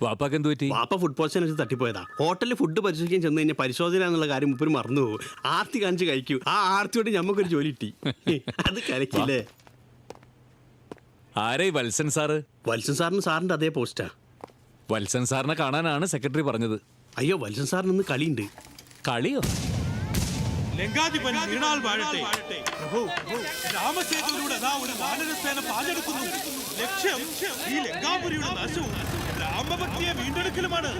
വാപ്പാക്ക് എന്ത് പറ്റി? വാപ്പ ഫുഡ് പോയ്സൺ വെച്ച് തട്ടിപ്പോയതാ. ഹോട്ടലിൽ ഫുഡ് പരിശോധിക്കാൻ ചെന്ന് കഴിഞ്ഞാൽ പരിശോധന എന്നുള്ള കാര്യം മുപ്പര് മറന്നു പോകും. ആർത്തി കാണിച്ച് കഴിക്കൂ. ആ ആർത്തിയോട് ഞമ്മക്കൊരു ജോലി കിട്ടി. അത് കരക്കില്ലേ? ആരേ വത്സൻ സാറ്? വത്സൻ സാറിന് സാറിന്റെ അതേ പോസ്റ്റാ. വത്സൻ സാറിനെ കാണാനാണ് സെക്രട്ടറി പറഞ്ഞത്. അയ്യോ, വത്സൻ സാറിന് കളിയുണ്ട്. കളിയോ? ലങ്കാധിപൻ നീണാൾ വാഴട്ടെ. പ്രഭു, രാമസേതുവിലൂടെ ഒരു വാനരസേന പാഞ്ഞെടുക്കുന്നു. ലക്ഷ്യം ഈ ലങ്കാപുരിയുടെ നാശവും രാമഭക്തിയെ വീണ്ടെടുക്കലുമാണ്.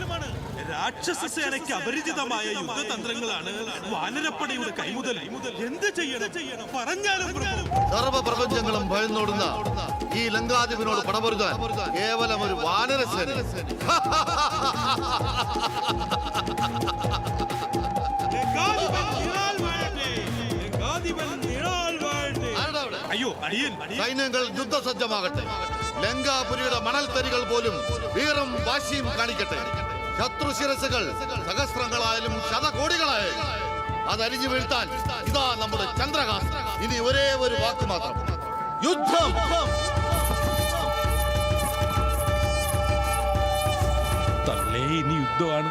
രാക്ഷസ സേനയ്ക്ക് അപരിചിതമായ യുദ്ധതന്ത്രങ്ങളാണ് വാനരപ്പടയുടെ കൈമുതൽ. എന്ത് ചെയ്യണം പറഞ്ഞാലും സർവപ്രപഞ്ചങ്ങളും ഭയന്നോടുന്ന ഈ ലങ്കാധിപനോട് പടപൊരുതാൻ കേവലം ഒരു വാനരസേന. അയ്യോ, സൈന്യങ്ങൾ യുദ്ധസജ്ജമാകട്ടെ. ലങ്കാപുരിയുടെ മണൽത്തരികൾ പോലും വീറും വാശിയും കാണിക്കട്ടെ. ശത്രുശിരസുകൾ സഹസ്രങ്ങളായാലും ശതകോടികളായാലും അതരിഞ്ഞു വീഴ്ത്താൻ ഇതാ നമ്മുടെ ചന്ദ്രകാന്ത്. ഇനി ഒരേ ഒരു വാക്ക് മാത്രം: യുദ്ധം. ഇനി യുദ്ധമാണ്.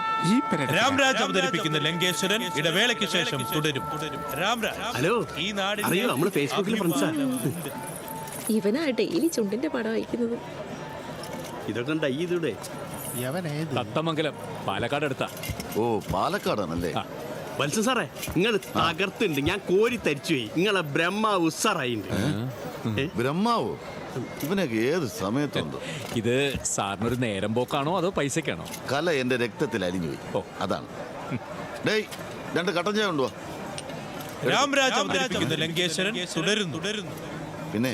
രാംരാജ് അവതരിപ്പിക്കുന്ന ലങ്കേശ്വരൻ ഇടവേളയ്ക്ക് ശേഷം തുടരും. രാംരാജ്, ഹലോ, ഈ നാടിന് അറിയോ നമ്മള് ഫേസ്ബുക്കിൽ ഫ്രണ്ട്സാ. ഇവനാ ഡെയിലി ചുണ്ടിന്റെ പടം അയക്കുന്നത്. ഇതൊക്കെ ഉണ്ടായിതൂടെ? തത്തമംഗലം, പാലക്കാട് അടുത്താ. ഓ, പാലക്കാടാണല്ലേ? വത്സൻ സാറേ, നിങ്ങൾ തകർത്തുണ്ട്. ഞാൻ കോരി തരിച്ചു പോയി. നിങ്ങളെ ബ്രഹ്മാവ് ഉസ്സാറായിട്ടുണ്ട്. ബ്രഹ്മാവോ? ഇവനൊക്കെ ഏത് സമയത്തുണ്ടോ? ഇത് സാറിനൊരു നേരം പോക്കാണോ അതോ പൈസക്കാണോ? കല എന്റെ രക്തത്തിൽ അലിഞ്ഞുപോയി. ഓ, അതാണ്. ഡേയ്, 2 കട്ടൻ ചായ കൊണ്ടുവാ. രാംരാജ് അവതരിപ്പിക്കുന്ന ലങ്കേശ്വരൻ തുടരുന്നു. പിന്നെ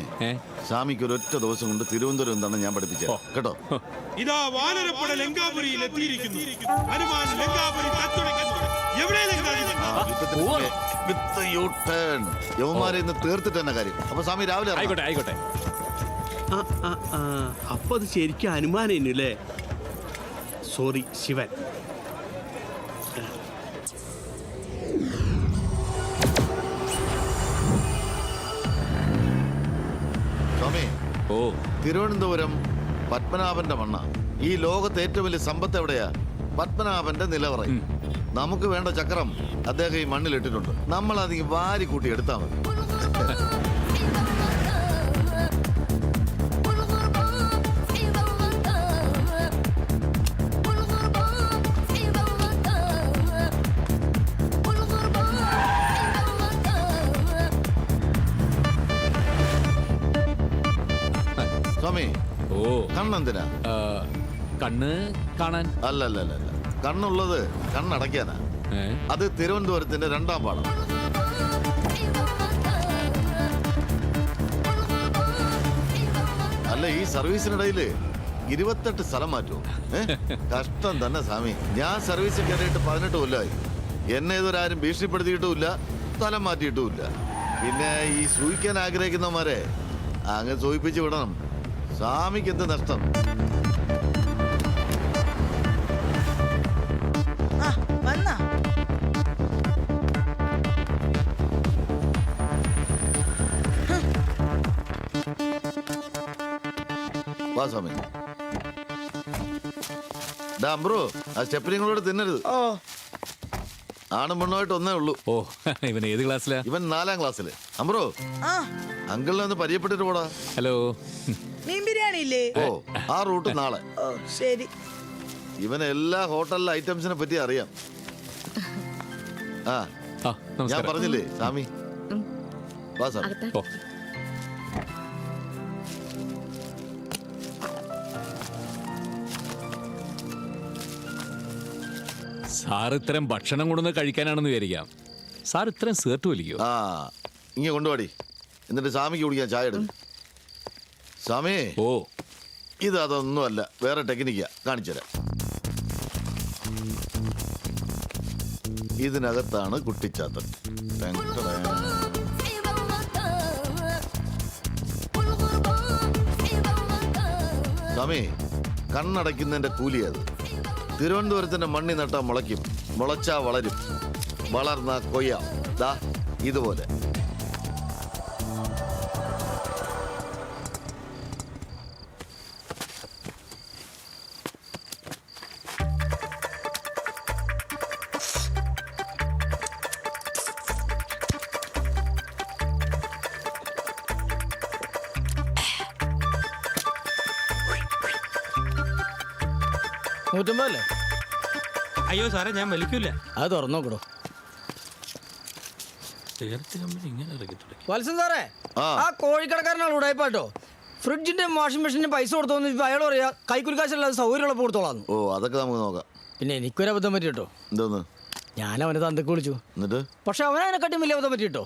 സ്വാമിക്ക് ഒരൊറ്റ ദിവസം കൊണ്ട് തിരുവനന്തപുരം എന്താണ് ഞാൻ പഠിപ്പിച്ചത് കേട്ടോ. ഇതാ വാനരപ്പട ലങ്കാപുരിയിൽ എത്തിയിരിക്കുന്നു. ഹനുമാൻ ലങ്കാപുരി തച്ചുടയ്ക്കുന്നു. എവിടെ യവന്മാരെ ഇന്ന് തീർത്തിട്ട് തന്നെ കാര്യം. അപ്പൊ സ്വാമി രാവിലെ ആയിക്കോട്ടെ ആയിക്കോട്ടെ. അപ്പൊ അത് ശരിക്കും ഹനുമാനല്ലേ? സോറി, ശിവൻ. സ്വാമി, ഓ, തിരുവനന്തപുരം പത്മനാഭന്റെ മണ്ണ. ഈ ലോകത്തെ ഏറ്റവും വലിയ സമ്പത്ത് എവിടെയാ? പത്മനാഭന്റെ നിലവറ. നമുക്ക് വേണ്ട ചക്രം അദ്ദേഹം ഈ മണ്ണിലിട്ടിട്ടുണ്ട്. നമ്മൾ അതിന് വാരി കൂട്ടി എടുത്താൽ മതി. സ്വാമി, ഓ, കണ്ണെന്തിനാ? കണ്ണ് കാണാൻ. അല്ലല്ല, കണ്ണുള്ളത് കണ്ണടയ്ക്കാനാ. അത് തിരുവനന്തപുരത്തിന്റെ 2ാം പാഠം. അല്ല, ഈ സർവീസിനിടയില് 28 സ്ഥലം മാറ്റുമോ? കഷ്ടം തന്നെ സ്വാമി. ഞാൻ സർവീസിൽ കയറിയിട്ട് 18 കൊല്ലമായി. എന്നെ ഇതൊരാരും ഭീഷണിപ്പെടുത്തിയിട്ടുമില്ല, സ്ഥലം മാറ്റിയിട്ടുമില്ല. പിന്നെ ഈ സൂഹിക്കാൻ ആഗ്രഹിക്കുന്നവന്മാരെ അങ്ങ് സൂഹിപ്പിച്ച് വിടണം. സ്വാമിക്ക് എന്ത് നഷ്ടം? വാ സ്വാമി. ബ്രോ, ആ സ്റ്റെപ്പിനിങ്ങളോട് തിന്നരുത്. ആണും പെണ്ണുമായിട്ട് ഒന്നേ ഉള്ളൂ. ഓ, ഇവൻ ഏത് ക്ലാസ്സിലാ? ഇവൻ 4ാം ക്ലാസ്സില്. അമ്പ്രോ, അങ്കിളിനെ ഒന്ന് പരിചയപ്പെട്ടിട്ട് പോടാ. ഹലോ. മീൻ ബിരിയാണി ഇല്ലേ? ഓ, ആ റൂട്ട് നാളെ. ഓ, ശരി. ഇവന് എല്ലാ ഹോട്ടലിലെ ഐറ്റംസിനെ പറ്റി അറിയാം. ആ, ഞാൻ പറഞ്ഞില്ലേ സ്വാമി. വാ സ്വാമി. ഓ, സാർ ഇത്തരം ഭക്ഷണം കൊണ്ടുവന്ന് കഴിക്കാനാണെന്ന് വിചാരിക്കാം. സാർ ഇത്രയും സേർട്ട് വലിക്കോ? ആ, ഇങ്ങനെ കൊണ്ടുപാടി. എന്നിട്ട് സ്വാമിക്ക് കുടിക്കാൻ ചായ എടുക്കും. സ്വാമി, ഓ, ഇത് അതൊന്നുമല്ല, വേറെ ടെക്നിക്കാ. കാണിച്ചുതരാം. ഇതിനകത്താണ് കുട്ടിച്ചാത്തൻ. സ്വാമി, കണ്ണടയ്ക്കുന്നതിന്റെ കൂലിയത്. തിരുവനന്തപുരത്തിന്റെ മണ്ണി നട്ടാ മുളയ്ക്കും, മുളച്ചാ വളരും, വളർന്ന കൊയ്യാം. ദാ ഇതുപോലെ. 150 അയ്യോ സാറേ ഞാൻ വലിക്കൂല. അത് തുറന്നു നോക്കടോ. വത്സൻ സാറേ, ആ കോഴിക്കടക്കാരനാണ് ഉടായിപ്പാട്ടോ. ഫ്രിഡ്ജിന്റെ വാഷിംഗ് മെഷീന്റെ പൈസ കൊടുത്തോന്ന് അയാൾ പറയാ കൈക്കുലിക്കാശല്ലാതെ സൗകര്യമുള്ളപ്പോൾ കൊടുത്തോളാന്ന്. ഓ അതൊക്കെ നമുക്ക് നോക്കാം. പിന്നെ എനിക്കൊരു അബദ്ധം പറ്റി കേട്ടോ. എന്തോന്ന്? ഞാൻ അവനെ തന്തക്ക് വിളിച്ചു, എന്നിട്ട് പക്ഷെ അവനതിനെക്കാട്ടും വലിയ അബദ്ധം പറ്റി കേട്ടോ.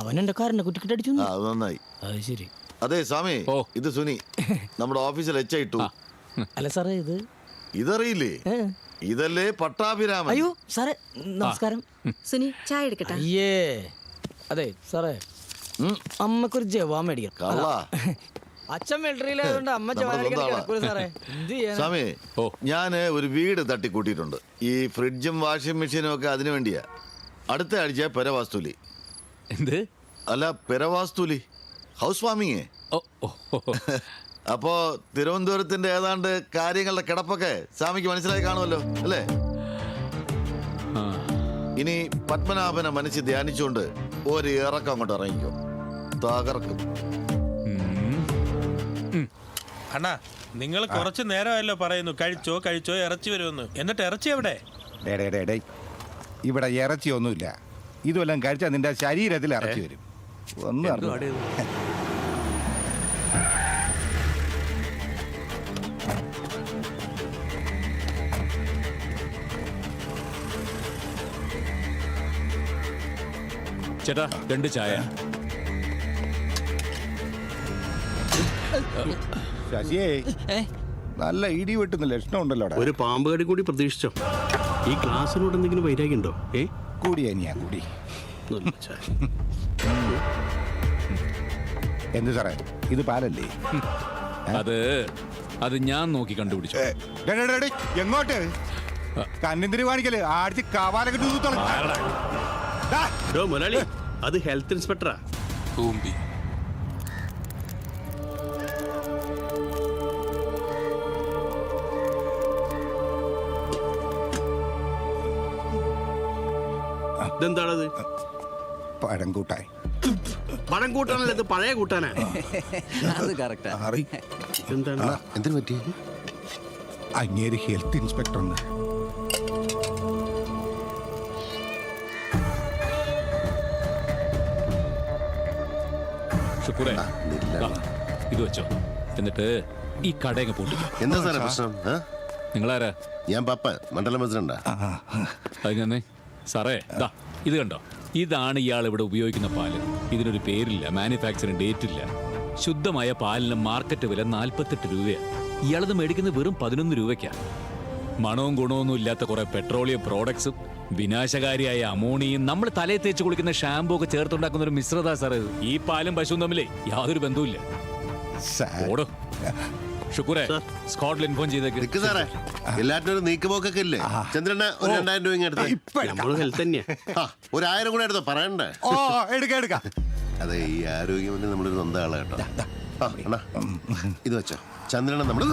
അവൻ എന്റെ കാറിനെ കുറ്റിക്കിട്ടടിച്ചു. അത് നന്നായി. അത് ശരി. അതെ സ്വാമി, ഓ. ഇത് സുനി, നമ്മുടെ ഓഫീസിൽ എച്ച് അല്ല സാറേ, ഇത് ഇതറിയില്ലേ? ഇതല്ലേ പട്ടാഭിരാമൻ. അയ്യോ സാറേ നമസ്കാരം. സുനി ചായ എടുക്കട്ടെ? അയ്യേ അതെ സാറേ, അമ്മക്കൊരു ജവാൻ മേടിക്കാം. കള്ള അച്ഛൻ മിലിറ്ററിയിലായതുകൊണ്ട് അമ്മ ജവാൻ കിടക്കൂല സാറേ. എന്ത് ചെയ്യാൻ? സ്വാമി, ഓ. ഞാന് ഒരു വീട് തട്ടിക്കൂട്ടിയിട്ടുണ്ട്. ഈ ഫ്രിഡ്ജും വാഷിംഗ് മെഷീനും ഒക്കെ അതിനു വേണ്ടിയാ. അടുത്ത ആഴ്ച പെരവാസ്തുലി. എന്ത്? അല്ല, പെരവാസ്തുലി, ഹൗസ് വാമിങ്. ഓ ഓ, ഓ. അപ്പോ തിരുവനന്തപുരത്തിന്റെ ഏതാണ്ട് കാര്യങ്ങളുടെ കിടപ്പൊക്കെ സ്വാമിക്ക് മനസ്സിലായി കാണുമല്ലോ അല്ലേ? ആ. ഇനി പത്മനാഭനെ മനസ്സിൽ ധ്യാനിച്ചുകൊണ്ട് ഒരു ഇറക്കം അങ്ങോട്ട് ഇറങ്ങിക്കോ, തകർക്കും. അണ്ണാ നിങ്ങൾ കുറച്ച് നേരമല്ലോ പറയുന്നു കഴിച്ചോ കഴിച്ചോ ഇറച്ചി വരുമെന്ന്. എന്നിട്ട് ഇറച്ചി എവിടെ? ഇവിടെ ഇറച്ചിയൊന്നുമില്ല. ഇതുമെല്ലാം കഴിച്ചാൽ നിന്റെ ശരീരത്തിൽ ഇറച്ചി വരും. ഒന്നും അറിഞ്ഞു. ചേട്ടാ 2 ചായ. ശശിയേ, നല്ല ഇടി വെട്ടുന്ന ലക്ഷണം ഉണ്ടല്ലോ. ഒരു പാമ്പ് കടി കൂടി പ്രതീക്ഷിച്ചോ? ഈ ക്ലാസ്സിനോട് എന്തെങ്കിലും വൈരാഗ്യം ഉണ്ടോ? കൂടി തന്നെയാ കൂടി. നല്ല ചായ. എന്ത് സാറേ, ഇത് പാലല്ലേ? അത് ഞാൻ നോക്കി കണ്ടുപിടിച്ചു. എങ്ങോട്ട് കണ്ണിന്തിരി കാണിക്കല്? ആടിച്ച് കവാലൊക്കെ മുരളി, അത് ഹെൽത്ത് ഇൻസ്പെക്ടറാ. ഇതെന്താണത്? പഴം കൂട്ടായി. പഴം കൂട്ടാനല്ല, ഇത് പഴയ കൂട്ടാനാ. എന്താണ്? എന്തിനു പറ്റി? അങ്ങേര് ഹെൽത്ത് ഇൻസ്പെക്ടർ. ഷുക്കൂറേ, ഇത് വെച്ചോ. എന്നിട്ട് ഈ കടയങ്ങ് പൂട്ടിക്കും. എന്താ സാറേ പ്രശ്നം? നിങ്ങളാരാ? ഞാൻ പപ്പ, മണ്ഡലം പ്രസിഡന്റാ. അത് തന്നെ സാറേ, ഇത് കണ്ടോ? ഇതാണ് ഇയാൾ ഇവിടെ ഉപയോഗിക്കുന്ന പാല്. ഇതിനൊരു പേരില്ല, മാനുഫാക്ചറിംഗ് ഡേറ്റ് ഇല്ല. ശുദ്ധമായ പാലിന് മാർക്കറ്റ് വില 48 രൂപയാണ്. ഇയാളത് മേടിക്കുന്നത് വെറും 11 രൂപയ്ക്കാണ്. മണവും ഗുണമൊന്നും ഇല്ലാത്ത കുറെ പെട്രോളിയം പ്രോഡക്ട്സും വിനാശകാരിയായ അമോണിയും നമ്മൾ തലയിൽ തേച്ച് കുളിക്കുന്ന ഷാമ്പൂ ഒക്കെ ചേർത്തുണ്ടാക്കുന്ന ഒരു മിശ്രിത സാർ. ഈ പാലും പശുവും തമ്മിലേ യാതൊരു ബന്ധവുമില്ല. ഓടോ ഷുക്കൂറെ, സ്കോട്ടിൽ ഇൻഫോം ചെയ്തേക്ക് സാറേ. എല്ലാറ്റിനും ഒരു നീക്കുപോക്കൊക്കെ ഇല്ലേ? ചന്ദ്രന് ഒരു 2000 രൂപ എടുത്ത് ഹെൽത്ത് തന്നെയാ. ഒരു 1000 കൂടെ എടുത്തോ, പറയണ്ടേ? എടുക്കാം. അതെ, ഈ ആരോഗ്യം നമ്മളൊരു സ്വന്തം ആളാ കേട്ടോ. അണ്ണാ ഇത് വെച്ചോ. ചന്ദ്രനെ നമ്മള്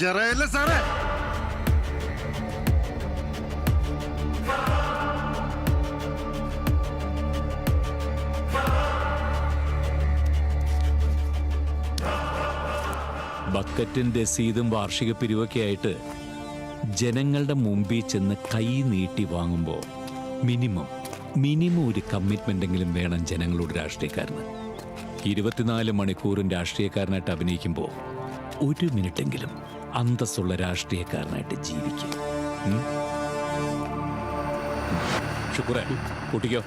ചെറിയല്ല സാറേ. ബക്കറ്റും രസീതും വാർഷിക പിരിവൊക്കെ ആയിട്ട് ജനങ്ങളുടെ മുമ്പിൽ ചെന്ന് കൈ നീട്ടി വാങ്ങുമ്പോൾ മിനിമം ഒരു കമ്മിറ്റ്മെന്റ് എങ്കിലും വേണം ജനങ്ങളോട് രാഷ്ട്രീയക്കാരന്. 24 മണിക്കൂറും രാഷ്ട്രീയക്കാരനായിട്ട് അഭിനയിക്കുമ്പോൾ 1 മിനിറ്റെങ്കിലും അന്തസ്സുള്ള രാഷ്ട്രീയക്കാരനായിട്ട് ജീവിക്കും. ഷുക്കൂറേ, കൂട്ടിക്കോ.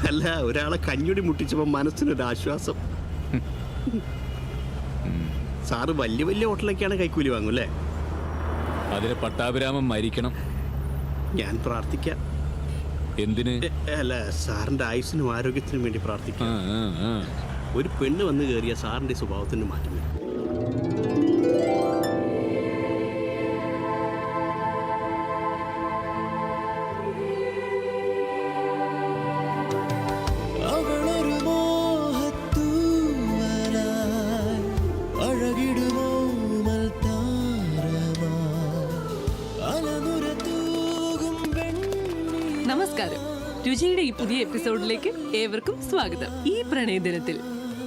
അല്ല, ഒരാളെ കഞ്ഞുടി മുട്ടിച്ചപ്പോ മനസ്സിനൊരു ആശ്വാസം. സാറ് വലിയ ഹോട്ടലൊക്കെയാണ് കൈക്കൂലി വാങ്ങും അല്ലേ? അതിന് പട്ടാഭിരാമൻ മരിക്കണം. ഞാൻ പ്രാർത്ഥിക്കാം. എന്തിന്? അല്ല, സാറിന്റെ ആയുസ്സിനും ആരോഗ്യത്തിനും വേണ്ടി പ്രാർത്ഥിക്കാം. ഒരു പെണ്ണ് വന്ന് കയറിയ സാറിന്റെ സ്വഭാവത്തിന് മാറ്റം വരും. നമസ്കാരം. രുചിയുടെ ഈ പുതിയ എപ്പിസോഡിലേക്ക് ഏവർക്കും സ്വാഗതം. ഈ പ്രണയദിനത്തിൽ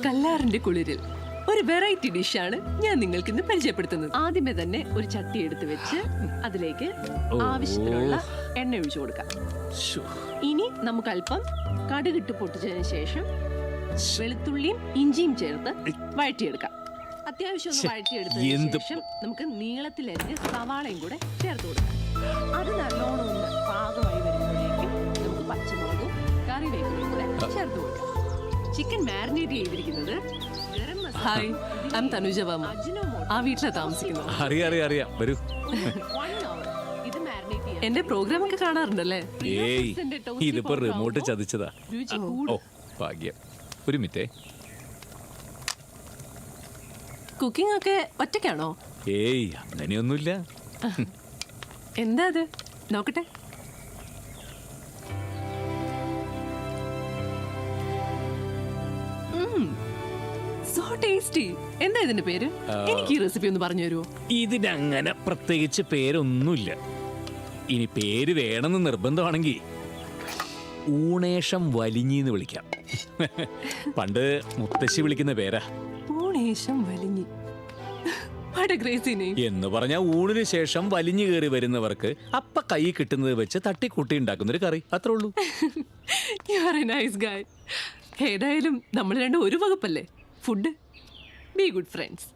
കല്ലാറിന്റെ കുളിരിൽ ഒരു വെറൈറ്റി ഡിഷാണ് ഞാൻ നിങ്ങൾക്ക് ഇന്ന് പരിചയപ്പെടുത്തുന്നത്. ആദ്യമേ തന്നെ ഒരു ചട്ടി എടുത്ത് വെച്ച് അതിലേക്ക് ആവശ്യത്തിനുള്ള എണ്ണ ഒഴിച്ചു കൊടുക്കാം. ഇനി നമുക്ക് അല്പം കടുകിട്ട് പൊട്ടിച്ചതിന് ശേഷം വെളുത്തുള്ളിയും ഇഞ്ചിയും ചേർത്ത് വഴറ്റിയെടുക്കാം. അത്യാവശ്യം ഒന്ന് വഴറ്റിയെടുത്തതിന് ശേഷം നമുക്ക് നീളത്തിലരിഞ്ഞ് സവാളയും കൂടെ ചേർത്ത് കൊടുക്കാം. അത് നല്ലോണം ഒന്ന് പാകമായി വരുമ്പോഴേക്കും നമുക്ക് പച്ചമുളകും കറിവേപ്പിലയും കൂടെ ചേർത്ത് കൊടുക്കാം. ചിക്കൻ മാരിനേറ്റ് ചെയ്തിരിക്കുന്നത് hi, I am Tanuja Varma. ആ വീട്ടിലാണ് താമസിക്കുന്നത്. അറിയാം വരൂ. എന്റെ പ്രോഗ്രാം ഒക്കെ കാണാറുണ്ടല്ലേ? ഏയ് ഇതിപ്പോ റിമോട്ട് ചതിച്ചതാ. ഓ ഭാഗ്യം. ഒരു മിനിറ്റേ. കുക്കിംഗ് ഒക്കെ ഒറ്റയ്ക്കാണോ? ഏയ് അങ്ങനെയൊന്നുമില്ല. എന്താ അത് നോക്കട്ടെ. So tasty. എന്താ ഇതിന്റെ പേര്? എനിക്ക് ഈ റെസിപ്പി ഒന്ന് പറഞ്ഞു തരുമോ? ഇതിനങ്ങനെ പ്രത്യേകിച്ച് പേരൊന്നുമില്ല. ഇനി പേര് വേണമെന്ന് നിർബന്ധമാണെങ്കിൽ ഊണേഷം വലിഞ്ഞിന്ന് വിളിക്കാം. പണ്ട് മുത്തശ്ശി വിളിക്കുന്ന പേരാ. ഊണേഷം വലിഞ്ഞി. എന്ന് പറഞ്ഞ ഊണിന് ശേഷം വലിഞ്ഞു കയറി വരുന്നവർക്ക് അപ്പ കൈ കിട്ടുന്നത് വെച്ച് തട്ടിക്കൂട്ടി ഉണ്ടാക്കുന്ന ഒരു കറി, അത്രേ ഉള്ളൂ. യു ആർ എ നൈസ് ഗായ്. ഏതായാലും നമ്മൾ രണ്ടും ഒരു വകുപ്പല്ലേ? ഫുഡ്. B good friends.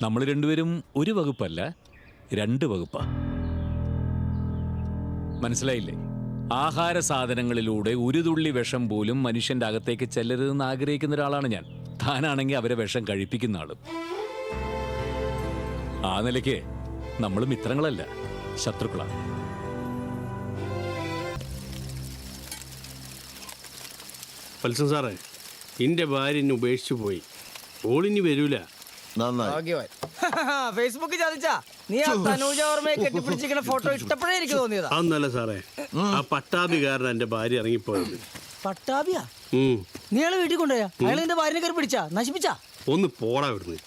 നമ്മൾ രണ്ടുപേരും ഒരു വകുപ്പല്ല, രണ്ട് വകുപ്പാ. മനസ്സിലായില്ലേ? ആഹാര സാധനങ്ങളിലൂടെ ഒരു തുള്ളി വിഷം പോലും മനുഷ്യന്റെ അകത്തേക്ക് ചെല്ലരുതെന്ന് ആഗ്രഹിക്കുന്ന ഒരാളാണ് ഞാൻ. താനാണെങ്കിൽ അവരെ വിഷം കഴിപ്പിക്കുന്ന ആളും. ആ നിലയ്ക്ക് നമ്മൾ മിത്രങ്ങളല്ല, ശത്രുക്കളാണ്. വത്സൻ സാറേ, എൻ്റെ ഭാര്യ എന്നെ ഉപേക്ഷിച്ചു പോയി. ഓളിനി വരൂല. നന്നായി. ഫേസ്ബുക്ക് ചതിച്ചാ നീ ആ തനൂജ ഓർമ്മയെ കെട്ടിപ്പിടിച്ചിരിക്കുന്ന ഫോട്ടോ ഇഷ്ടപ്പെടേ എനിക്ക് തോന്നിയതാ. അതൊന്നല്ല സാറേ, ആ പട്ടാഭികാരൻ എൻ്റെ ഭാര്യ ഇറങ്ങിപ്പോയത്. പട്ടാഭിയാ? നീ അയാളെ വീട്ടിൽ കൊണ്ടുപോയാ? അയാൾ നിന്റെ ഭാര്യനെ കയറി പിടിച്ചാ നശിപ്പിച്ചാ? ഒന്ന് പോടാ ഇവിടുന്ന്.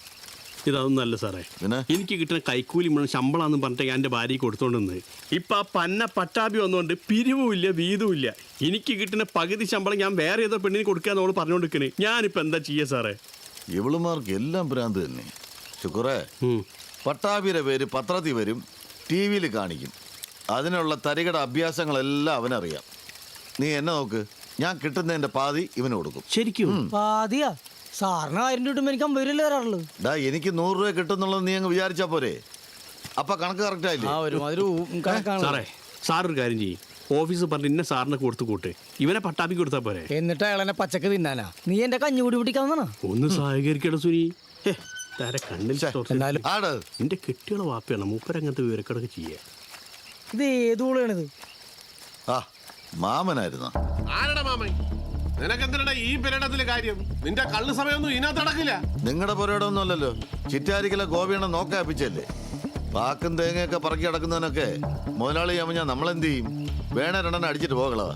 ഇതൊന്നല്ല സാറേ, എനിക്ക് കിട്ടുന്ന കൈക്കൂലി മുഴുവൻ ശമ്പളാന്ന് പറഞ്ഞിട്ട് എൻ്റെ ഭാര്യയ്ക്ക് കൊടുത്തോണ്ടെന്ന്. ഇപ്പൊ ആ പന്ന പട്ടാഭി വന്നുകൊണ്ട് പിരിവുമില്ല വീതുമില്ല. എനിക്ക് കിട്ടുന്ന പകുതി ശമ്പളം ഞാൻ വേറെ ഏതോ പെണ്ണിന് കൊടുക്കാന്ന് അവള് പറഞ്ഞോണ്ടിരിക്കണേ. ഞാനിപ്പോ എന്താ ചെയ്യാ സാറേ? ഇവളുമാർക്ക് എല്ലാം ഭ്രാന്ത് തന്നെ. ശുക്രേ, പട്ടാഭിയുടെ പേര് പത്രത്തിൽ വരും, ടി വിയിൽ കാണിക്കും. അതിനുള്ള തരികട അഭ്യാസങ്ങളെല്ലാം അവനറിയാം. നീ എന്നെ നോക്ക്, ഞാൻ കിട്ടുന്നതിന്റെ പാതി ഇവന് കൊടുക്കും. ശരിക്കും? പാതിയാ? സാറിന് 1000 രൂപ കിട്ടുമ്പോ എനിക്ക് 50 രൂപ വരാറുള്ളൂ. എനിക്ക് 100 രൂപ കിട്ടുന്നുള്ളത് നീ അങ്ങ് വിചാരിച്ചാ പോരെ? അപ്പൊ കണക്ക് കറക്റ്റ് ആയില്ലേ? സാറേ, സാറൊരു കാര്യം ചെയ്യും, ഓഫീസ് പറഞ്ഞ് ഇന്ന സാറിനെ കൊടുത്തു കൂട്ട്, ഇവനെ പട്ടാപ്പിക്ക് കൊടുത്താ പോരെ? എന്നിട്ട് അയാളെന്നെ പച്ചക്ക് തിന്നാനാ? നീ എന്റെ കഞ്ഞി കൂടി പിടിക്കാവുന്ന ഒന്ന് സഹകരിക്കട സുനി. കണ്ണിൽ എന്റെ കെട്ടിയുള്ള വാപ്പയാണ് മൂപ്പരങ്ങനത്തെ വിവരക്കടൊക്കെ ചെയ്യാ. ഇത് ഏതൂളാണിത്? ആ മാമനായിരുന്നു. ആരടാ മാമൻ? നിനക്കെന്തിനാ ഈ പെരടത്തിലെ കാര്യം? നിന്റെ കള്ളു സമയമൊന്നും ഇതിനകത്ത് നടക്കില്ല. നിങ്ങളുടെ പുരയിടമൊന്നും അല്ലല്ലോ, ചിറ്റാരിക്കല ഗോപിയണ്ണ നോക്കാപ്പിച്ചല്ലേ. പാക്കും തേങ്ങയൊക്കെ പറക്കി കിടക്കുന്നതിനൊക്കെ മുതലാളിയാവുമ്പോ ഞാൻ നമ്മളെന്ത് ചെയ്യും? വേണേ 2 അടിച്ചിട്ട് പോകളാ.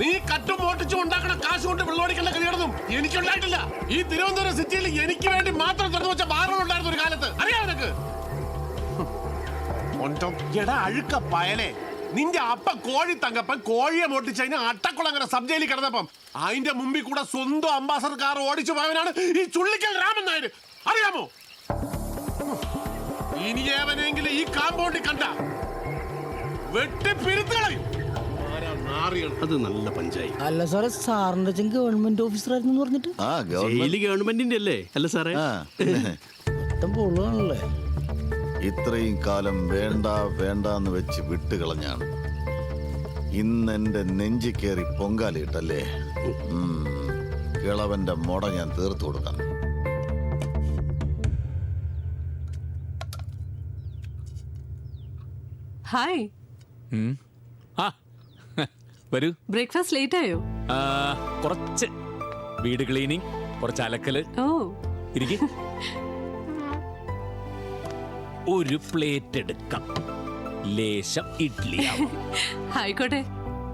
നീ കട്ടും മോട്ടിച്ചും ഉണ്ടാക്കണ കാശ് കൊണ്ട് വെള്ളമടിക്കേണ്ട കഴിയണം എനിക്കുണ്ടായിട്ടില്ല. ഈ തിരുവനന്തപുരം സിറ്റിയിൽ എനിക്ക് വേണ്ടി മാത്രം തുറന്നു വെച്ച ബാറുകളുണ്ടായിരുന്നു ഒരു കാലത്ത്, അറിയാം നിനക്ക്? എടാ അഴുക്ക പയലേ, നിന്റെ അപ്പ കോഴി തങ്കപ്പൻ കോഴിയെ മോട്ടിച്ചതിന് അട്ടക്കുളങ്ങര സബ് ജയിലിൽ കിടന്നപ്പം അതിന്റെ മുമ്പിൽ കൂടെ സ്വന്തം അംബാസഡർ കാർ ഓടിച്ചു പോയവനാണ് ഈ ചുള്ളിക്കൽ രാമൻ നായർ, അറിയാമോ? ഇനി ഏവനെങ്കിലും ഈ കാമ്പൗണ്ടിൽ കണ്ട വെട്ടിപ്പിരുത്തുകളയും. അത് നല്ല പഞ്ചായത്ത് അല്ല സാറേ, സാറിന്റെ അച്ഛൻ ഗവൺമെന്റ് ഓഫീസറായിരുന്നു പറഞ്ഞിട്ട്? ഗവൺമെന്റിന്റെ അല്ലേ? അല്ല സാറേ, പോളാണല്ലേ. ഇത്രയും കാലം വേണ്ട വേണ്ടെന്ന് വെച്ച് വിട്ടുകളഞ്ഞാണ്. ഇന്ന് എന്റെ നെഞ്ചി കയറി പൊങ്കാലിട്ടല്ലേ. കിളവന്റെ മുട ഞാൻ തീർത്തു കൊടുക്കാം. ഹായ്. വരൂ. ബ്രേക്ക്ഫാസ്റ്റ് ലേറ്റ് ആയോ? കുറച്ച് വീട് ക്ലീനിങ്, കുറച്ച് അലക്കല്. ഓ ഇരിക്കും. ഒരു പ്ലേറ്റ് എടുക്കാം, ലേശം ഇഡ്ഡലി. ആയിക്കോട്ടെ.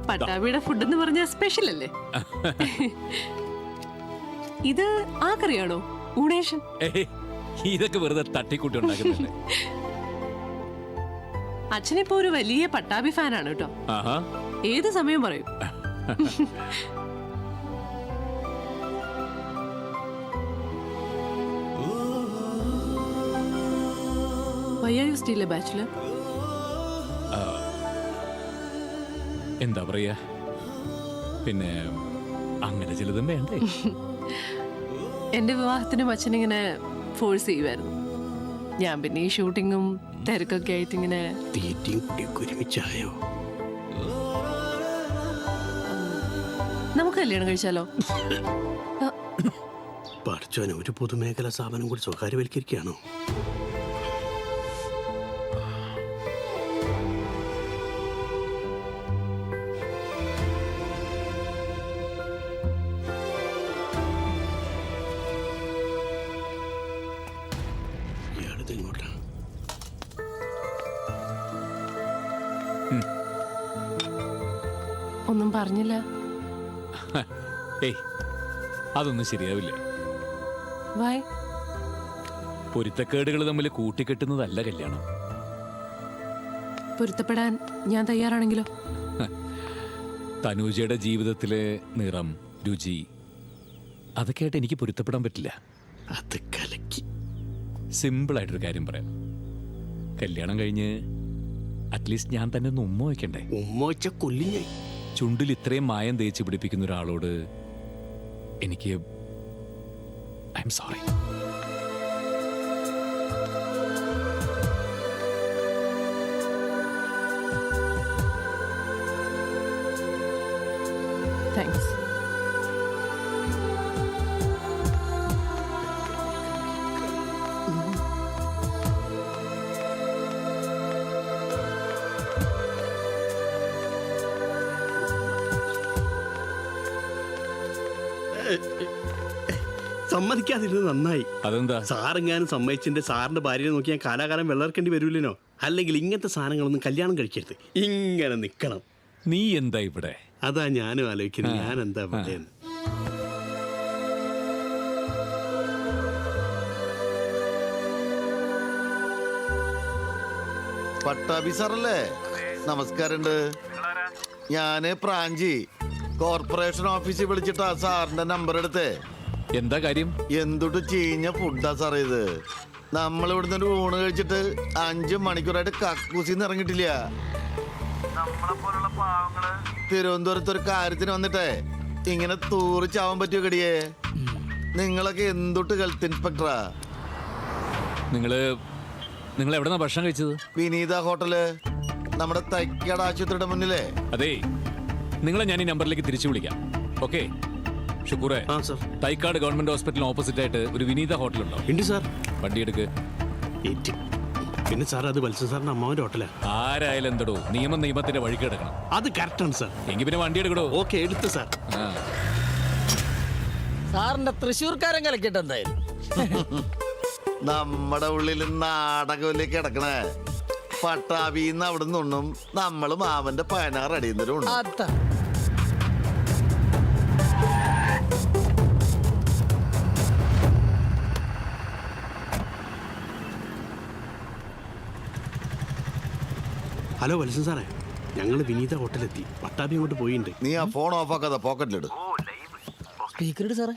പട്ടാഭിയുടെ ഫുഡ് എന്ന് പറഞ്ഞാൽ സ്പെഷ്യൽ അല്ലേ? ഇത് ആ കറിയാണോ? ഊണേഷൻ? ഇതൊക്കെ വെറുതെ തട്ടിക്കൂട്ടി ഉണ്ടാക്കുന്നില്ലേ? അച്ഛനിപ്പോ ഒരു വലിയ പട്ടാഭി ഫാനാണ് കേട്ടോ. ആഹാ. ഏത് സമയം പറയും. Why are you still a bachelor? എന്താ പറയാ, പിന്നെ അങ്ങനെ ചിലതും വേണ്ടേ. എന്റെ വിവാഹത്തിനും അച്ഛനിങ്ങനെ ഫോഴ്സ് ചെയ്യുമായിരുന്നു. ഞാൻ പിന്നെ ഈ ഷൂട്ടിങ്ങും തിരക്കൊക്കെ ആയിട്ട് ഇങ്ങനെ. തീറ്റയും കുടിയൊക്കെ ഒരുമിച്ചായോ? നമുക്ക് കല്യാണം കഴിച്ചാലോ? പഠിച്ചോനെ, ഒരു പൊതുമേഖലാ സ്ഥാപനം കൂടി സ്വകാര്യവൽക്കരിക്കുകയാണോ? ഇയാളിത് ഇങ്ങോട്ടാ. ഒന്നും പറഞ്ഞില്ല. ഏയ്, അതൊന്നും ശരിയാവില്ല. വൈ? പൊരുത്തക്കേടുകൾ തമ്മിൽ കൂട്ടിക്കെട്ടുന്നതല്ല കല്യാണം. പൊരുത്തപ്പെടാൻ ഞാൻ തയ്യാറാണെങ്കിലോ? തനൂജയുടെ ജീവിതത്തിലെ നിറം, രുചി, അതൊക്കെ ആയിട്ട് എനിക്ക് പൊരുത്തപ്പെടാൻ പറ്റില്ല. അത് കലക്കി. സിമ്പിളായിട്ടൊരു കാര്യം പറയാം. കല്യാണം കഴിഞ്ഞ് അറ്റ്ലീസ്റ്റ് ഞാൻ തന്നെ ഒന്ന് ഉമ്മ വയ്ക്കണ്ടേ? ഉമ്മ വെച്ച കൊല്ലിഞ്ഞായി. ചുണ്ടിൽ ഇത്രയും മായം തേച്ച് പിടിപ്പിക്കുന്ന ഒരാളോട് എനിക്ക് ഐ എം സോറി. താങ്ക്സ്. സമ്മതിക്കാതിരുന്നത് നന്നായി. അതെന്താ? സാറെങ്ങാനും സമ്മതിച്ചിന്റെ സാറിന്റെ ഭാര്യയെ നോക്കി ഞാൻ കാലാകാലം വെള്ളർക്കേണ്ടി വരൂലോ. അല്ലെങ്കിൽ ഇങ്ങനത്തെ സാധനങ്ങളൊന്നും കല്യാണം കഴിക്കരുത്, ഇങ്ങനെ നിക്കണം. നീ എന്താ ഇവിടെ? അതാ ഞാനും ആലോചിക്കുന്നത്, ഞാൻ എന്താ പറയുന്നത്. പട്ടാഭി സാറല്ലേ? നമസ്കാരമുണ്ട്. ഞാന് പ്രാഞ്ചി കോർപ്പറേഷൻ ഓഫീസിൽ വിളിച്ചിട്ടാ സാറിന്റെ നമ്പർ എടുത്തേ. എന്താ കാര്യം? എന്തുട്ട് ചീഞ്ഞ ഫുഡാ സാറേ ഇത്. നമ്മൾ ഇവിടുന്ന് ഒരു ഊണ് കഴിച്ചിട്ട് 5 മണിക്കൂറായിട്ട് കക്കൂസിന്ന് ഇറങ്ങിയിട്ടില്ല. തിരുവനന്തപുരത്ത് ഒരു കാര്യത്തിന് വന്നിട്ടേ ഇങ്ങനെ തൂറിച്ചാവാൻ പറ്റിയോ കടിയേ? നിങ്ങളൊക്കെ എന്തുട്ട് ഹെൽത്ത് ഇൻസ്പെക്ടറാ? നിങ്ങൾ എവിടെന്നാ ഭക്ഷണം കഴിച്ചത്? വിനീത ഹോട്ടല്, നമ്മുടെ തൈക്കാട് ആശുപത്രിയുടെ മുന്നിലേ. അതെ, നിങ്ങളെ ഞാൻ ഈ നമ്പറിലേക്ക് തിരിച്ചു വിളിക്കാം. ഓക്കെ ഷുക്കൂറെ, തൈക്കാട് ഗവൺമെന്റ് ഹോസ്പിറ്റലിന് ഓപ്പോസിറ്റ് ആയിട്ട് ഒരു വിനീത ഹോട്ടലുണ്ടോ? ഉണ്ട് സാർ. വണ്ടി എടുക്ക്. പിന്നെ സാർ, അത് വത്സൻ സാറിന്റെ അമ്മാവന്റെ ഹോട്ടലാ. ആരായാലും എന്തടോ, നിയമത്തിന്റെ വഴിക്ക് കിടക്കണം. അത് കറക്റ്റാണ് സാർ. എങ്കിൽ പിന്നെ വണ്ടി എടുക്കടോ. ഓക്കെ, എടുത്തു സാർ. സാറിന്റെ തൃശ്ശൂർക്കാരൻ കലക്കിട്ട് എന്തായാലും. നമ്മുടെ ഉള്ളിൽ നാടകമല്ലേ കിടക്കണേ. പട്ടാഭിന്ന് അവിടെ നിന്നും നമ്മള് മാമന്റെ 16 അടിയുന്നവരും ഉണ്ട്. ഹലോ വത്സൻ സാറേ, ഞങ്ങൾ വിനീത ഹോട്ടലെത്തി. പട്ടാഭി അങ്ങോട്ട് പോയിട്ടുണ്ട്. നീ ആ ഫോൺ ഓഫ് ആക്കാതെ പോക്കറ്റിലിട്. സ്പീക്കർ ഇട് സാറേ.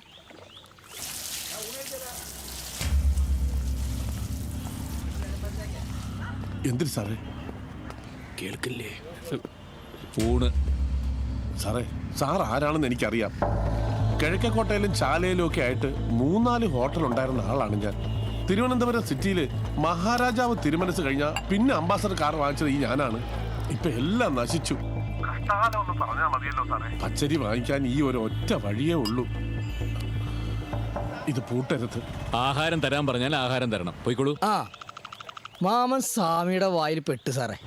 എന്തിന് സാറേ? കേൾക്കില്ലേ? ഫോണ്. സാറേ, സാർ ആരാണെന്ന് എനിക്കറിയാം. കിഴക്കേക്കോട്ടയിലും ചാലയിലും ഒക്കെ ആയിട്ട് 3-4 ഹോട്ടൽ ഉണ്ടായിരുന്ന ആളാണ് ഞാൻ. തിരുവനന്തപുരം സിറ്റിയിൽ മഹാരാജാവ് തിരുമനസ് കഴിഞ്ഞാൽ പിന്നെ അംബാസഡർ കാർ വാങ്ങിച്ചത് ഈ ഞാനാണ്. ഇപ്പൊ എല്ലാം നശിച്ചു. പച്ചരി വാങ്ങിക്കാൻ ഈ ഒരു ഒറ്റ വഴിയേ ഉള്ളൂ. ഇത് പൂട്ടരുത്. ആഹാരം തരാൻ പറഞ്ഞാൽ ആഹാരം തരണം. പോയിക്കോളൂ. ആ, മാമൻ സ്വാമിയുടെ വായിൽ പെട്ട് സാറേ.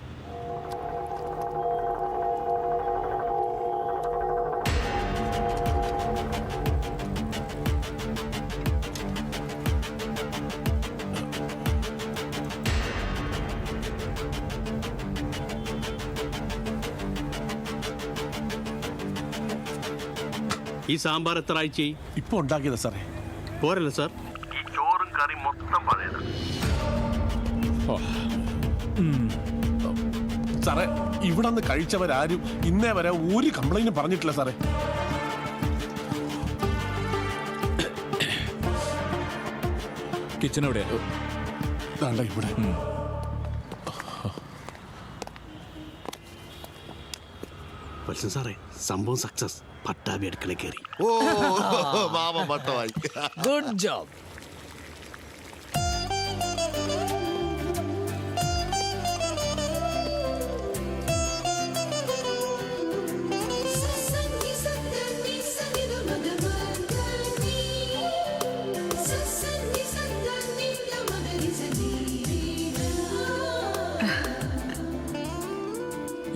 ഈ സാമ്പാർ എത്ര ആഴ്ച ഇപ്പൊ ഉണ്ടാക്കിയതാ സാറേ? പോരല്ലോ സാർ. ഈ ചോറും കറി മൊത്തം പഴയതാ. സാറേ ഇവിടെ നിന്ന് കഴിച്ചവരാരും ഇന്നേ വരെ ഒരു കംപ്ലൈന്റും പറഞ്ഞിട്ടില്ല സാറേ. കിച്ചൺ എവിടെയാ? ദാണ്ട ഇവിടെ. പക്ഷേ സാറേ സംഭവം സക്സസ്. പട്ടാഭി അടുക്കളയിൽ കയറി. ഓ മാമൻ വട്ടമായി. Good job.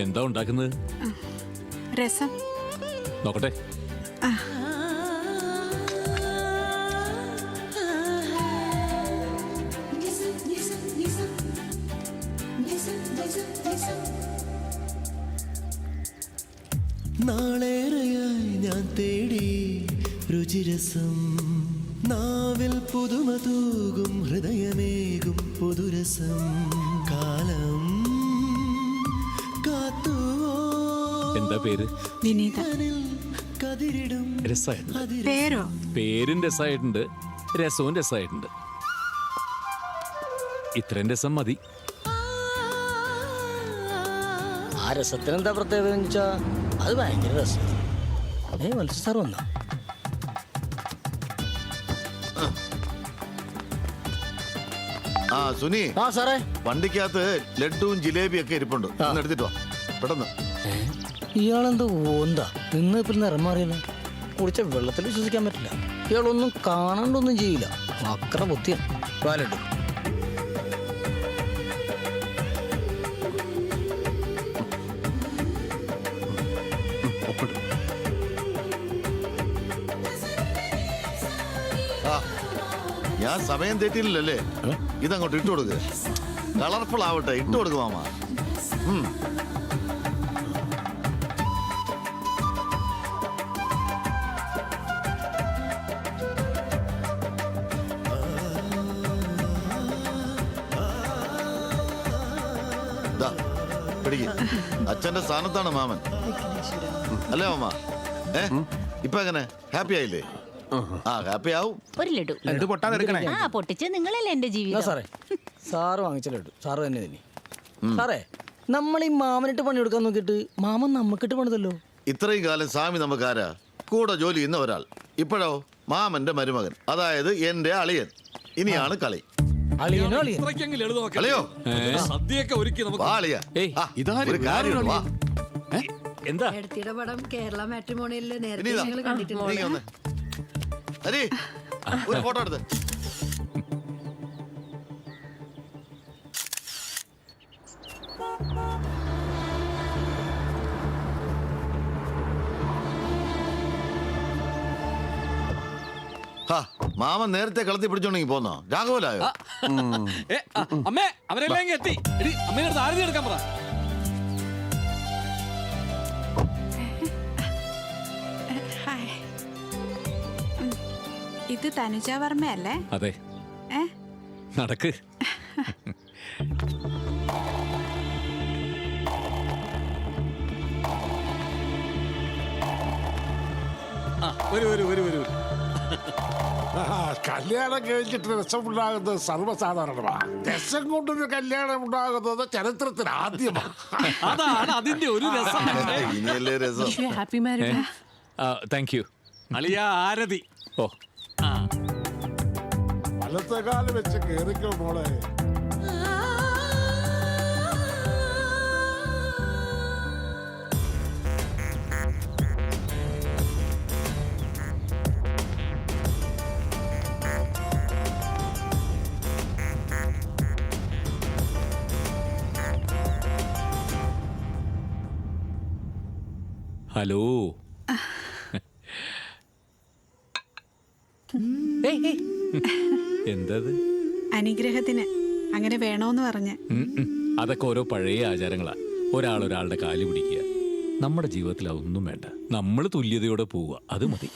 എന്താ ഉണ്ടാക്കുന്നത്? രസം. നോക്കട്ടെ. നാളേറെയായി ഞാൻ തേടി രുചിരസം, നാവിൽ പുതുമ തൂകും ഹൃദയമേകും പുതുരസം, കാലം കാത്തുവോ. എന്താ പേര്? വിനീത. കതിരിടും രസമായിട്ടുണ്ട്. പേരോ? പേരും രസമായിട്ടുണ്ട്, രസവും രസമായിട്ടുണ്ട്. ഇത്രയും രസം മതി. ആ രസത്തിന് എന്താ പ്രത്യേകത എന്ന് വെച്ചാ അത് ഭയങ്കര രസം. മത്സ്യ സാർ വന്നാ ആ സുനി, ആ സാറേ, വണ്ടിക്കകത്ത് ലഡുവും ജിലേബിയും ഒക്കെ ഇരിപ്പുണ്ട്. ഒന്ന് എടുത്തിട്ട് വാ പെട്ടെന്ന്. ഇയാളെന്തോ ഓന്താ നിന്ന് ഇപ്പം നിറം മാറിയല്ലോ. കുടിച്ച വെള്ളത്തിൽ വിശ്വസിക്കാൻ പറ്റില്ല. ഇയാളൊന്നും കാണാണ്ടൊന്നും ചെയ്യില്ല. അക്ര ബുദ്ധിയ വാലിട്ടു. ആ ഞാൻ സമയം തെറ്റിയില്ലല്ലേ? ഇതങ്ങോട്ട് ഇട്ട് കൊടുക്കുക. കളർഫുൾ ആവട്ടെ, ഇട്ട് കൊടുക്കുക മാമ. പിടിക്ക്. അച്ഛന്റെ സ്ഥാനത്താണ് മാമൻ അല്ലേ മാമ? ഇപ്പൊ എങ്ങനെ ഹാപ്പി ആയില്ലേ? ആ ഹാപ്പി ആവും. ഒരു ലഡു. ലഡു പൊട്ടാതെടുക്കണേ. ആ പൊട്ടിച്ച് നിങ്ങളല്ലേ എന്റെ ജീവിതം. സാറേ, സാറ് വാങ്ങിച്ച ലഡു സാറ് തന്നെ തന്നെ. സാറേ, നമ്മൾ ഈ മാമനിട്ട് പണിയെടുക്കാൻ നോക്കിയിട്ട് മാമൻ നമുക്കിട്ട് പണിതല്ലോ. ഇത്രയും കാലം സ്വാമി നമുക്കാരാ? കൂടെ ജോലി ചെയ്യുന്ന ഒരാൾ. ഇപ്പോഴോ മാമന്റെ മരുമകൻ, അതായത് എന്റെ അളിയൻ. ഇനിയാണ് കളി. അളിയനോ അളിയൻ? അളിയോ സദ്യയൊക്കെ ഒരുക്കി നമുക്ക്. വാ അളിയ. ഒരു കാര്യമുണ്ട്, വാ. എന്താ? പടം കേരള മാട്രിമോണിയലിൽ ഇനിതാ, നീങ്ങി വന്നേ. ഹരി, ഒരു ഫോട്ടോ എടുത്ത്. മാമൻ നേരത്തെ കളത്തി പിടിച്ചോണ്ടെങ്കിൽ പോന്നോ? രാഘവലായോ? അമ്മേ, അവരെല്ലാം എത്തി. അമ്മേനടുത്ത് ആരതി എടുക്കാൻ പറ. ഇത് തനുജ വർമ്മയല്ലേ? അതെ, നടക്ക്. കല്യാണം കഴിഞ്ഞിട്ട് രസമുണ്ടാകുന്നത് സർവ്വസാധാരണമാണ്. രസം കൊണ്ടൊരു കല്യാണം ഉണ്ടാകുന്നത് ചരിത്രത്തിൽ ആദ്യമാണ്. അതാണ് അതിന്റെ ഒരു രസം. ഇനിയല്ലേ രസം. Happy married. Thank you. അളിയ ആരതി. ഓ, വലത്തെ കാലം വെച്ച് കേറിക്കോ മോളെ. ഹലോ. എന്തത്? അനുഗ്രഹത്തിന് അങ്ങനെ വേണോന്ന് പറഞ്ഞ്. അതൊക്കെ ഓരോ പഴയ ആചാരങ്ങളാ. ഒരാളുടെ കാല് പിടിക്കുക. നമ്മുടെ ജീവിതത്തിൽ അതൊന്നും വേണ്ട. നമ്മൾ തുല്യതയോടെ പോവുക, അത് മതി.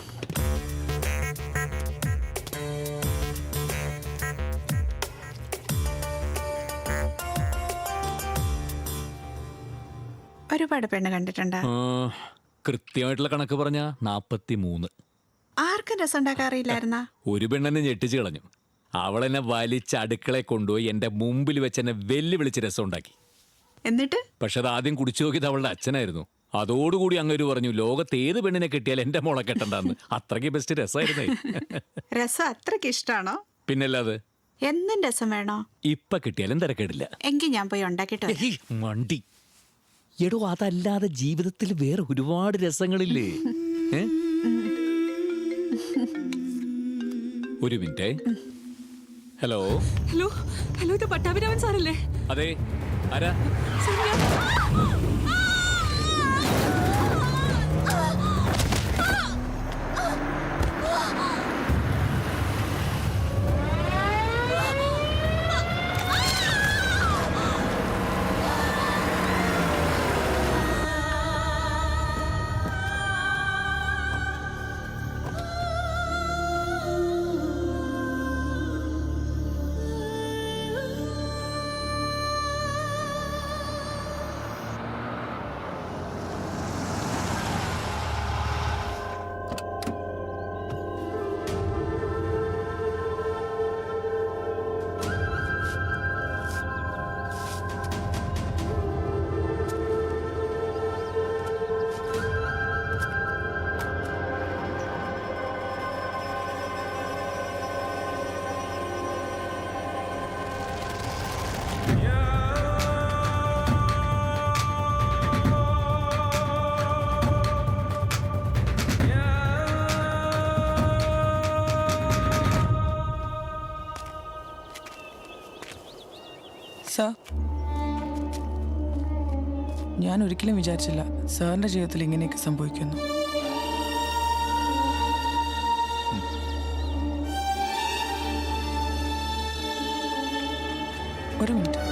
ഒരുപാട് പെണ്ണ് കണ്ടിട്ടുണ്ടാ? കൃത്യമായിട്ടുള്ള കണക്ക് പറഞ്ഞ 43. ആർക്കും രസം ഉണ്ടാക്കാൻ അറിയില്ലായിരുന്നാ? ഒരു പെണ്ണെന്നെ ഞെട്ടിച്ചു കളഞ്ഞു. അവളെന്നെ വലിച്ച് അടുക്കളയെ കൊണ്ടുപോയി എന്റെ മുമ്പിൽ വെച്ച് എന്നെ വെല്ലുവിളിച്ച് രസം ഉണ്ടാക്കി. എന്നിട്ട് പക്ഷെ അത് ആദ്യം കുടിച്ചു നോക്കിയത് അവളുടെ അച്ഛനായിരുന്നു. അതോടുകൂടി അങ്ങൊരു പറഞ്ഞു, ലോകത്ത് ഏത് പെണ്ണിനെ കെട്ടിയാൽ എന്റെ മോളെ കെട്ടണ്ടെന്ന്. അത്രയ്ക്ക് ബെസ്റ്റ് രസമായിരുന്നേ. രസം അത്രയ്ക്ക് ഇഷ്ടാണോ? പിന്നല്ലാതെ. എന്നും രസം വേണോ? ഇപ്പൊ കിട്ടിയാലും തിരക്കേടില്ല. എങ്കിൽ ഞാൻ പോയി ഉണ്ടാക്കിട്ടോ. മണ്ടി എടോ, അതല്ലാതെ ജീവിതത്തിൽ വേറെ ഒരുപാട് രസങ്ങളില്ലേ? ഒരു മിനിറ്റ്. ഹലോ ഹലോ ഹലോ, ഇത് പട്ടാഭിരാമൻ സാറല്ലേ? അതെ, ആരാ? സാർ, ഞാൻ ഒരിക്കലും വിചാരിച്ചില്ല സാറിന്റെ ജീവിതത്തിൽ ഇങ്ങനെയൊക്കെ സംഭവിക്കുന്നു. ഒരു മിനിറ്റ്.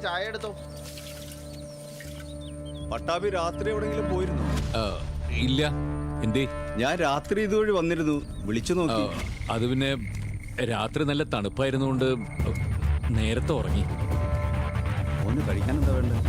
ചായ എടുത്തോ. പട്ടാഭി രാത്രി എവിടെങ്കിലും പോയിരുന്നു? ഇല്ല. എന്തേ? ഞാൻ രാത്രി ഇതുവഴി വന്നിരുന്നു, വിളിച്ചു നോക്കി. അത് പിന്നെ രാത്രി നല്ല തണുപ്പായിരുന്നുകൊണ്ട് നേരത്തെ ഉറങ്ങി. ഒന്ന് കഴിക്കാൻ എന്താ വേണ്ടത്?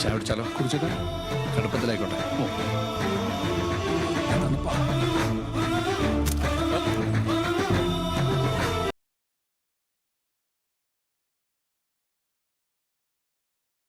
ചായ കുടിച്ചാലോ? കുടിച്ചേക്കാം. കടുപ്പത്തിലായിക്കോട്ടെ.